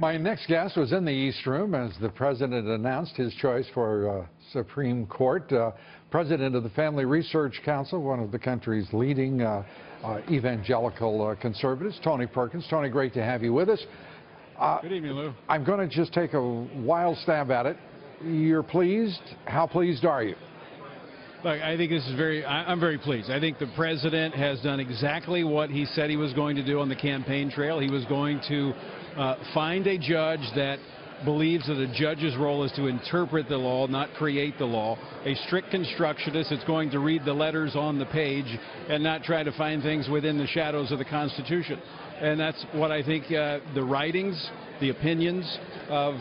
My next guest was in the East Room as the president announced his choice for Supreme Court. President of the Family Research Council, one of the country's leading evangelical conservatives, Tony Perkins. Tony, great to have you with us. Good evening, Lou. I'm going to just take a wild stab at it. You're pleased? How pleased are you? Look, I think this is I'm very pleased. I think the president has done exactly what he said he was going to do on the campaign trail. He was going to find a judge that believes that a judge's role is to interpret the law, not create the law. A strict constructionist that's going to read the letters on the page and not try to find things within the shadows of the Constitution. And that's what I think the writings, the opinions of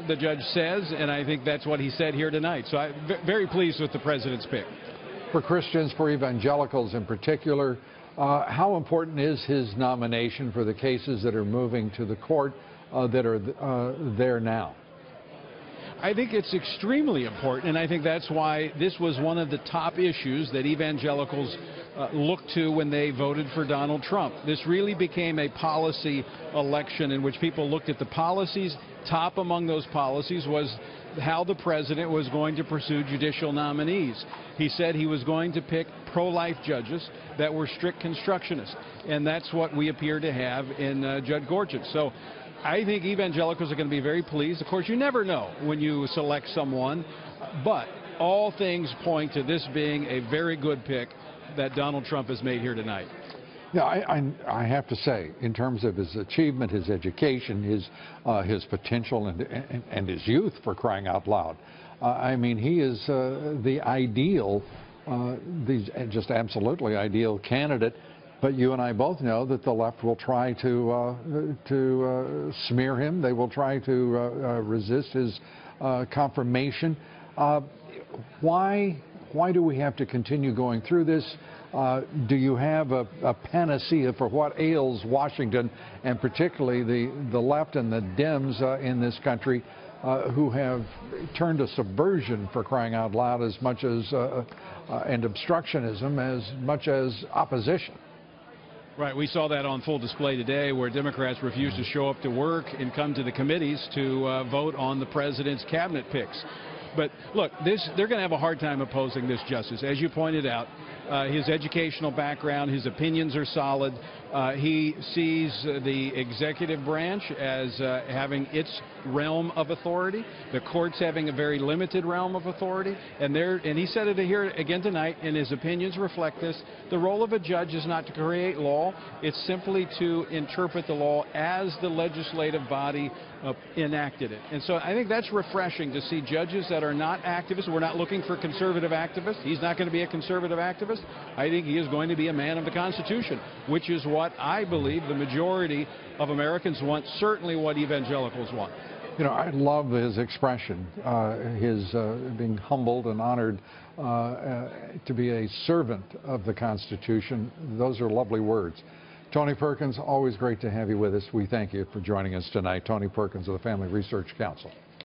the judge says, and I think that's what he said here tonight. So I'm very pleased with the president's pick. For Christians, for evangelicals in particular, how important is his nomination for the cases that are moving to the court that are there now? I think it's extremely important, and I think that's why this was one of the top issues that evangelicals looked to when they voted for Donald Trump. This really became a policy election in which people looked at the policies. Top among those policies was how the president was going to pursue judicial nominees. He said he was going to pick pro-life judges that were strict constructionists, and that's what we appear to have in Judge Gorsuch. So I think evangelicals are going to be very pleased. Of course, you never know when you select someone, but all things point to this being a very good pick that Donald Trump has made here tonight. Yeah, I have to say, in terms of his achievement, his education, his potential, and his youth, for crying out loud, I mean, he is the ideal, just absolutely ideal candidate. But you and I both know that the left will try to smear him. They will try to resist his confirmation. Why do we have to continue going through this? Do you have a panacea for what ails Washington, and particularly the left and the Dems in this country, who have turned to subversion, for crying out loud, as much as and obstructionism as much as opposition? Right. We saw that on full display today, where Democrats refused to show up to work and come to the committees to vote on the president's cabinet picks. But look, they're going to have a hard time opposing this justice. As you pointed out, his educational background, his opinions are solid. He sees the executive branch as having its realm of authority, the courts having a very limited realm of authority, and he said it here again tonight, and his opinions reflect this. The role of a judge is not to create law, it's simply to interpret the law as the legislative body enacted it. And so I think that's refreshing to see judges that are not activists. We're not looking for conservative activists. He's not going to be a conservative activist. I think he is going to be a man of the Constitution, which is what I believe the majority of Americans want, certainly what evangelicals want. You know, I love his expression, his being humbled and honored to be a servant of the Constitution. Those are lovely words. Tony Perkins, always great to have you with us. We thank you for joining us tonight. Tony Perkins of the Family Research Council.